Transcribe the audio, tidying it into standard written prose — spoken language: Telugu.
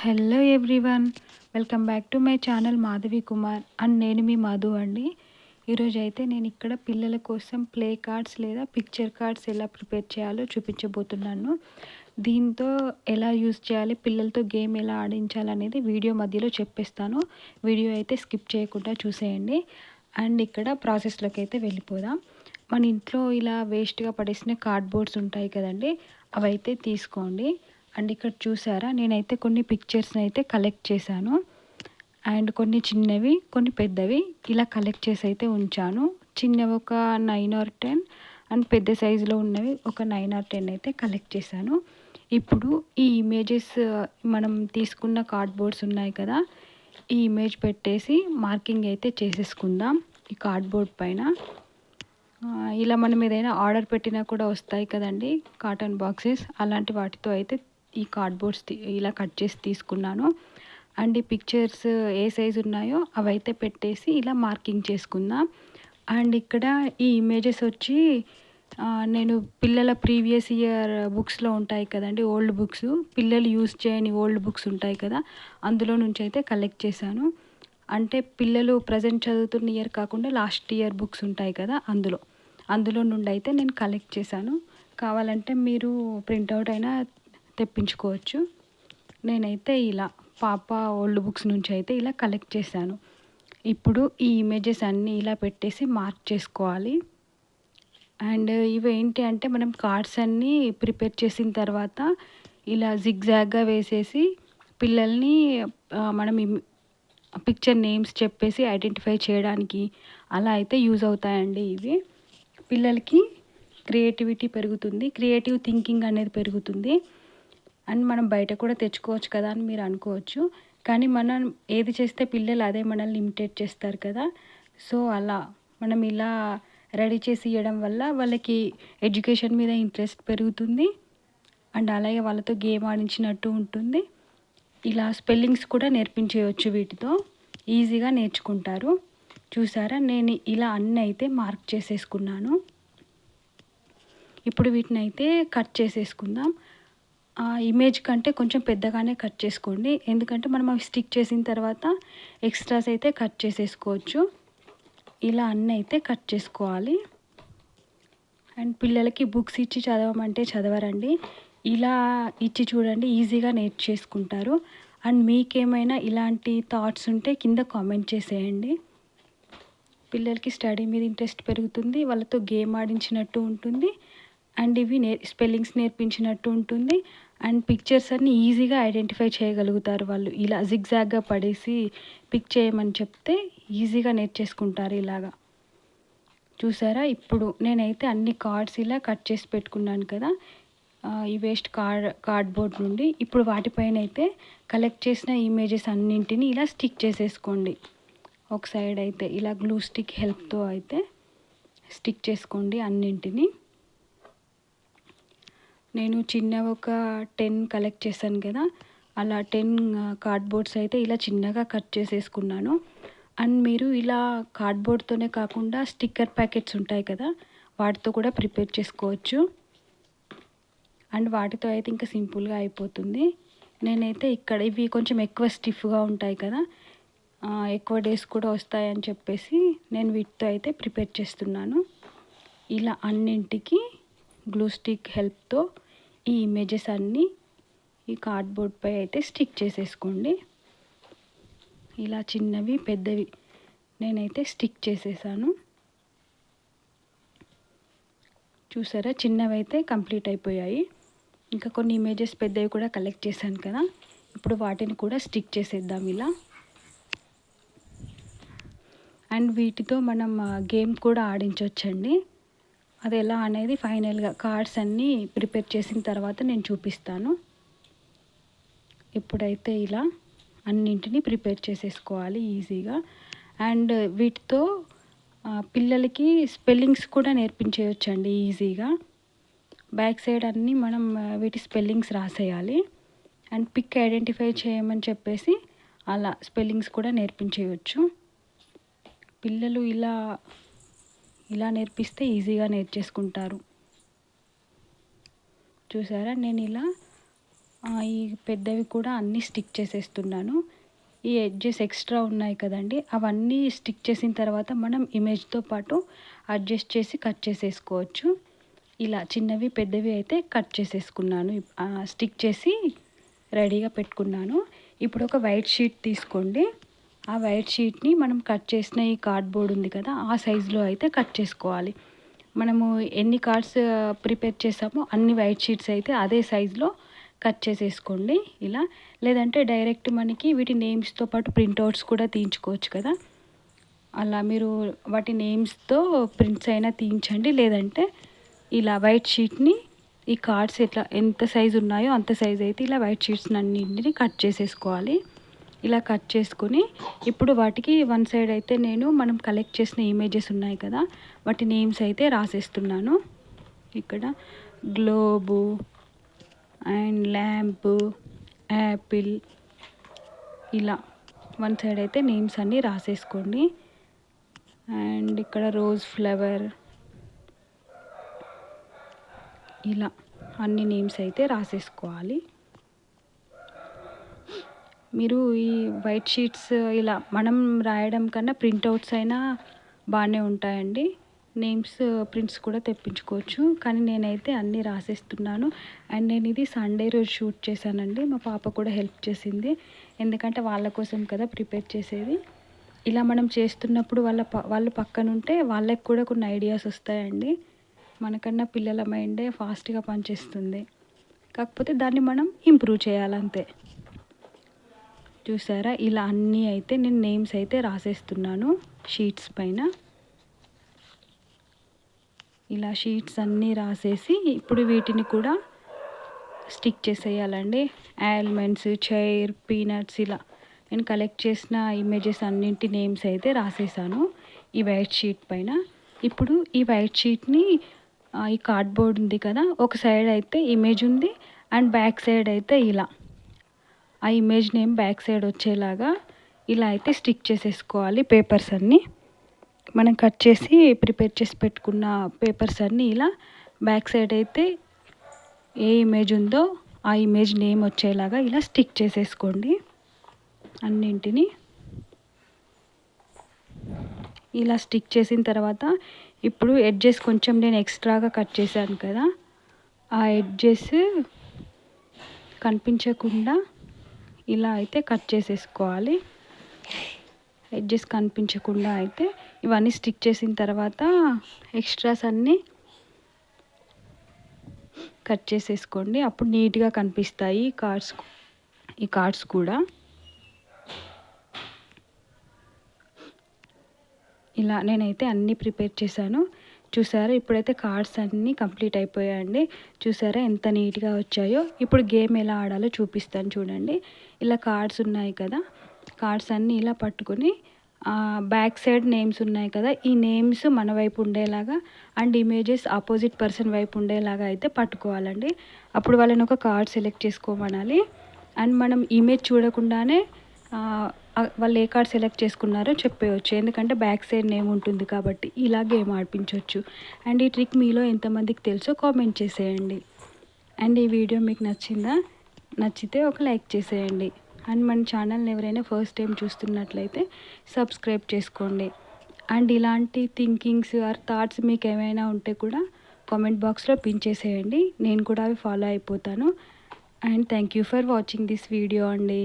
Hello everyone, welcome back to my channel Madhavi Kumar and నేను మీ మధు అండి. ఈరోజు అయితే నేను ఇక్కడ పిల్లల కోసం ప్లే కార్డ్స్ లేదా పిక్చర్ కార్డ్స్ ఎలా ప్రిపేర్ చేయాలో చూపించబోతున్నాను. దీంతో ఎలా యూస్ చేయాలి, పిల్లలతో గేమ్ ఎలా ఆడించాలనేది వీడియో మధ్యలో చెప్పేస్తాను. వీడియో అయితే స్కిప్ చేయకుండా చూసేయండి. అండ్ ఇక్కడ ప్రాసెస్లోకి అయితే వెళ్ళిపోదాం. మన ఇంట్లో ఇలా వేస్ట్గా పడేసిన కార్డ్బోర్డ్స్ ఉంటాయి కదండి, అవైతే తీసుకోండి. అండ్ ఇక్కడ చూసారా, నేనైతే కొన్ని పిక్చర్స్ని అయితే కలెక్ట్ చేశాను. అండ్ కొన్ని చిన్నవి, కొన్ని పెద్దవి ఇలా కలెక్ట్ చేసి అయితే ఉంచాను. చిన్నవి ఒక 9 or 10 అండ్ పెద్ద సైజులో ఉన్నవి ఒక 9 or 10 అయితే కలెక్ట్ చేశాను. ఇప్పుడు ఈ ఇమేజెస్, మనం తీసుకున్న కార్డ్బోర్డ్స్ ఉన్నాయి కదా, ఈ ఇమేజ్ పెట్టేసి మార్కింగ్ అయితే చేసేసుకుందాం ఈ కార్డ్బోర్డ్ పైన. ఇలా మనం ఏదైనా ఆర్డర్ పెట్టినా కూడా వస్తాయి కదండి కాటన్ బాక్సెస్, అలాంటి వాటితో అయితే ఈ కార్డ్బోర్డ్స్ ఇలా కట్ చేసి తీసుకున్నాను. అండ్ ఈ పిక్చర్స్ ఏ సైజు ఉన్నాయో అవైతే పెట్టేసి ఇలా మార్కింగ్ చేసుకుందాం. అండ్ ఇక్కడ ఈ ఇమేజెస్ వచ్చి నేను పిల్లల ప్రీవియస్ ఇయర్ బుక్స్లో ఉంటాయి కదండి, ఓల్డ్ బుక్స్, పిల్లలు యూస్ చేయని ఓల్డ్ బుక్స్ ఉంటాయి కదా, అందులో నుంచి అయితే కలెక్ట్ చేశాను. అంటే పిల్లలు ప్రజెంట్ చదువుతున్న ఇయర్ కాకుండా లాస్ట్ ఇయర్ బుక్స్ ఉంటాయి కదా, అందులో నుండి అయితే నేను కలెక్ట్ చేశాను. కావాలంటే మీరు ప్రింట్అవుట్ అయినా తెప్పించుకోవచ్చు. నేనైతే ఇలా పాప ఓల్డ్ బుక్స్ నుంచి అయితే ఇలా కలెక్ట్ చేశాను. ఇప్పుడు ఈ ఇమేజెస్ అన్నీ ఇలా పెట్టేసి మార్క్ చేసుకోవాలి. అండ్ ఇవేంటి అంటే, మనం కార్డ్స్ అన్నీ ప్రిపేర్ చేసిన తర్వాత ఇలా జిగ్జాగ్గా వేసేసి పిల్లల్ని మనం పిక్చర్ నేమ్స్ చెప్పేసి ఐడెంటిఫై చేయడానికి అలా అయితే యూజ్ అవుతాయండి. ఇవి పిల్లలకి క్రియేటివిటీ పెరుగుతుంది, క్రియేటివ్ థింకింగ్ అనేది పెరుగుతుంది. అండ్ మనం బయట కూడా తెచ్చుకోవచ్చు కదా అని మీరు అనుకోవచ్చు, కానీ మనం ఏది చేస్తే పిల్లలు అదే మనల్ని ఇమిటేట్ చేస్తారు కదా. సో అలా మనం ఇలా రెడీ చేసి ఇవ్వడం వల్ల వాళ్ళకి ఎడ్యుకేషన్ మీద ఇంట్రెస్ట్ పెరుగుతుంది. అండ్ అలాగే వాళ్ళతో గేమ్ ఆడించినట్టు ఉంటుంది. ఇలా స్పెల్లింగ్స్ కూడా నేర్పించేయచ్చు, వీటితో ఈజీగా నేర్చుకుంటారు. చూసారా, నేను ఇలా అన్నీ అయితే మార్క్ చేసేసుకున్నాను. ఇప్పుడు వీటిని అయితే కట్ చేసేసుకుందాం. ఇమేజ్ కంటే కొంచెం పెద్దగానే కట్ చేసుకోండి, ఎందుకంటే మనం అవి స్టిక్ చేసిన తర్వాత ఎక్స్ట్రాస్ అయితే కట్ చేసేసుకోవచ్చు. ఇలా అన్నీ అయితే కట్ చేసుకోవాలి. అండ్ పిల్లలకి బుక్స్ ఇచ్చి చదవమంటే చదవరండి, ఇలా ఇచ్చి చూడండి, ఈజీగా నేర్చేసుకుంటారు. అండ్ మీకేమైనా ఇలాంటి థాట్స్ ఉంటే కింద కామెంట్ చేసేయండి. పిల్లలకి స్టడీ మీద ఇంట్రెస్ట్ పెరుగుతుంది, వాళ్ళతో గేమ్ ఆడించినట్టు ఉంటుంది, అండ్ ఇవి స్పెల్లింగ్స్ నేర్పించినట్టు ఉంటుంది. అండ్ పిక్చర్స్ అన్నీ ఈజీగా ఐడెంటిఫై చేయగలుగుతారు వాళ్ళు. ఇలా జిగ్జాగ్గా పడేసి పిక్ చేయమని చెప్తే ఈజీగా నేర్చేసుకుంటారు ఇలాగా. చూసారా, ఇప్పుడు నేనైతే అన్ని కార్డ్స్ ఇలా కట్ చేసి పెట్టుకున్నాను కదా ఈ వేస్ట్ కార్డ్బోర్డ్ నుండి. ఇప్పుడు వాటిపైన అయితే కలెక్ట్ చేసిన ఇమేజెస్ అన్నింటినీ ఇలా స్టిక్ చేసేసుకోండి. ఒక సైడ్ అయితే ఇలా గ్లూ స్టిక్ హెల్ప్తో అయితే స్టిక్ చేసుకోండి అన్నింటినీ. నేను చిన్నవి ఒక 10 కలెక్ట్ చేశాను కదా, అలా 10 కార్డ్బోర్డ్స్ అయితే ఇలా చిన్నగా కట్ చేసేసుకున్నాను. అండ్ మీరు ఇలా కార్డ్బోర్డ్తోనే కాకుండా స్టిక్కర్ ప్యాకెట్స్ ఉంటాయి కదా, వాటితో కూడా ప్రిపేర్ చేసుకోవచ్చు. అండ్ వాటితో అయితే ఇంకా సింపుల్గా అయిపోతుంది. నేనైతే ఇక్కడ ఇవి కొంచెం ఎక్కువ స్టిఫ్గా ఉంటాయి కదా, ఎక్కువ డేస్ కూడా వస్తాయని చెప్పేసి నేను వీటితో అయితే ప్రిపేర్ చేస్తున్నాను. ఇలా అన్నింటికి గ్లూ స్టిక్ హెల్ప్తో ఈ ఇమేజెస్ అన్నీ ఈ కార్డ్బోర్డ్పై అయితే స్టిక్ చేసేసుకోండి. ఇలా చిన్నవి పెద్దవి నేనైతే స్టిక్ చేసేసాను. చూసారా, చిన్నవి అయితే కంప్లీట్ అయిపోయాయి. ఇంకా కొన్ని ఇమేజెస్ పెద్దవి కూడా కలెక్ట్ చేశాను కదా, ఇప్పుడు వాటిని కూడా స్టిక్ చేసేద్దాం ఇలా. అండ్ వీటితో మనం గేమ్ కూడా ఆడించవచ్చండి. అది ఎలా అనేది ఫైనల్గా కార్డ్స్ అన్నీ ప్రిపేర్ చేసిన తర్వాత నేను చూపిస్తాను. ఇప్పుడైతే ఇలా అన్నింటినీ ప్రిపేర్ చేసేసుకోవాలి ఈజీగా. అండ్ వీటితో పిల్లలకి స్పెల్లింగ్స్ కూడా నేర్పించేయచ్చండి ఈజీగా. బ్యాక్ సైడ్ అన్నీ మనం వీటి స్పెల్లింగ్స్ రాసేయాలి. అండ్ పిక్ ఐడెంటిఫై చేయమని చెప్పేసి అలా స్పెల్లింగ్స్ కూడా నేర్పించేయచ్చు. పిల్లలు ఇలా నేర్పిస్తే ఈజీగా నేర్చేసుకుంటారు. చూసారా, నేను ఇలా ఈ పెద్దవి కూడా అన్నీ స్టిక్ చేసేస్తున్నాను. ఈ ఎడ్జెస్ ఎక్స్ట్రా ఉన్నాయి కదండి, అవన్నీ స్టిక్ చేసిన తర్వాత మనం ఇమేజ్తో పాటు అడ్జస్ట్ చేసి కట్ చేసేసుకోవచ్చు. ఇలా చిన్నవి పెద్దవి అయితే కట్ చేసేసుకున్నాను, స్టిక్ చేసి రెడీగా పెట్టుకున్నాను. ఇప్పుడు ఒక వైట్ షీట్ తీసుకోండి. ఆ వైట్ షీట్ని మనం కట్ చేసిన ఈ కార్డ్బోర్డ్ ఉంది కదా, ఆ సైజులో అయితే కట్ చేసుకోవాలి. మనము ఎన్ని కార్డ్స్ ప్రిపేర్ చేసామో అన్ని వైట్ షీట్స్ అయితే అదే సైజులో కట్ చేసేసుకోండి ఇలా. లేదంటే డైరెక్ట్ మనకి వీటి నేమ్స్తో పాటు ప్రింట్అవుట్స్ కూడా తీయించుకోవచ్చు కదా, అలా మీరు వాటి నేమ్స్తో ప్రింట్స్ అయినా తీయించండి. లేదంటే ఇలా వైట్ షీట్ని ఈ కార్డ్స్ ఎంత సైజు ఉన్నాయో అంత సైజు అయితే ఇలా వైట్ షీట్స్ అన్నింటిని కట్ చేసేసుకోవాలి. ఇలా కట్ చేసుకొని ఇప్పుడు వాటికి వన్ సైడ్ అయితే నేను మనం కలెక్ట్ చేసిన ఇమేజెస్ ఉన్నాయి కదా, వాటి నేమ్స్ అయితే రాసేస్తున్నాను. ఇక్కడ గ్లోబు అండ్ ల్యాంప్, యాపిల్, ఇలా వన్ సైడ్ అయితే నేమ్స్ అన్నీ రాసేసుకోండి. అండ్ ఇక్కడ రోజ్ ఫ్లవర్, ఇలా అన్ని నేమ్స్ అయితే రాసేసుకోవాలి. మీరు ఈ వైట్ షీట్స్ ఇలా మనం రాయడం కన్నా ప్రింట్అవుట్స్ అయినా బాగానే ఉంటాయండి. నేమ్స్ ప్రింట్స్ కూడా తెప్పించుకోవచ్చు. కానీ నేనైతే అన్నీ రాసేస్తున్నాను. అండ్ నేను ఇది సండే రోజు షూట్ చేశానండి. మా పాప కూడా హెల్ప్ చేసింది, ఎందుకంటే వాళ్ళ కోసం కదా ప్రిపేర్ చేసేది. ఇలా మనం చేస్తున్నప్పుడు వాళ్ళు పక్కనుంటే వాళ్ళకి కూడా కొన్ని ఐడియాస్ వస్తాయండి. మనకన్నా పిల్లల మైండే ఫాస్ట్గా పనిచేస్తుంది, కాకపోతే దాన్ని మనం ఇంప్రూవ్ చేయాలంతే. చూసారా, ఇలా అన్నీ అయితే నేను నేమ్స్ అయితే రాసేస్తున్నాను షీట్స్ పైన. ఇలా షీట్స్ అన్నీ రాసేసి ఇప్పుడు వీటిని కూడా స్టిక్ చేసేయాలండి. ఆల్మండ్స్, చైర్, పీనట్స్, ఇలా నేను కలెక్ట్ చేసిన ఇమేజెస్ అన్నింటి నేమ్స్ అయితే రాసేసాను ఈ వైట్ షీట్ పైన. ఇప్పుడు ఈ వైట్ షీట్ని ఈ కార్డ్బోర్డ్ ఉంది కదా, ఒక సైడ్ అయితే ఇమేజ్ ఉంది అండ్ బ్యాక్ సైడ్ అయితే ఇలా ఆ ఇమేజ్ నేమ్ బ్యాక్ సైడ్ వచ్చేలాగా ఇలా అయితే స్టిక్ చేసేసుకోవాలి. పేపర్స్ అన్నీ మనం కట్ చేసి ప్రిపేర్ చేసి పెట్టుకున్న పేపర్స్ అన్నీ ఇలా బ్యాక్ సైడ్ అయితే ఏ ఇమేజ్ ఉందో ఆ ఇమేజ్ నేమ్ వచ్చేలాగా ఇలా స్టిక్ చేసేసుకోండి అన్నింటినీ. ఇలా స్టిక్ చేసిన తర్వాత ఇప్పుడు ఎడ్జెస్ కొంచెం నేను ఎక్స్ట్రాగా కట్ చేశాను కదా, ఆ ఎడ్జెస్ కనిపించకుండా ఇలా అయితే కట్ చేసేసుకోవాలి. ఎడ్జెస్ కనిపించకుండా అయితే ఇవన్నీ స్టిక్ చేసిన తర్వాత ఎక్స్ట్రాస్ అన్నీ కట్ చేసేసుకోండి, అప్పుడు నీట్గా కనిపిస్తాయి ఈ కార్డ్స్ కూడా. ఇలా నేనైతే అన్నీ ప్రిపేర్ చేశాను. చూసారా, ఇప్పుడైతే కార్డ్స్ అన్నీ కంప్లీట్ అయిపోయాయండి. చూసారా ఎంత నీట్గా వచ్చాయో. ఇప్పుడు గేమ్ ఎలా ఆడాలో చూపిస్తాను చూడండి. ఇలా కార్డ్స్ ఉన్నాయి కదా, కార్డ్స్ అన్నీ ఇలా పట్టుకొని బ్యాక్ సైడ్ నేమ్స్ ఉన్నాయి కదా, ఈ నేమ్స్ మన వైపు ఉండేలాగా అండ్ ఇమేజెస్ ఆపోజిట్ పర్సన్ వైపు ఉండేలాగా అయితే పట్టుకోవాలండి. అప్పుడు వాళ్ళని ఒక కార్డ్ సెలెక్ట్ చేసుకోమనాలి. అండ్ మనం ఇమేజ్ చూడకుండానే వాళ్ళు ఏ కార్డ్ సెలెక్ట్ చేసుకున్నారో చెప్పేయచ్చు, ఎందుకంటే బ్యాక్ సైడ్ నేమ్ ఉంటుంది కాబట్టి. ఇలా గేమ్ ఆడిపించవచ్చు. అండ్ ఈ ట్రిక్ మీలో ఎంతమందికి తెలుసో కామెంట్ చేసేయండి. అండ్ ఈ వీడియో మీకు నచ్చితే ఒక లైక్ చేసేయండి. అండ్ మన ఛానల్ని ఎవరైనా ఫస్ట్ టైం చూస్తున్నట్లయితే సబ్స్క్రైబ్ చేసుకోండి. అండ్ ఇలాంటి థింకింగ్స్ ఆర్ థాట్స్ మీకు ఏమైనా ఉంటే కూడా కామెంట్ బాక్స్లో పిన్ చేసేయండి, నేను కూడా అవి ఫాలో అయిపోతాను. And thank you for watching this video అండి.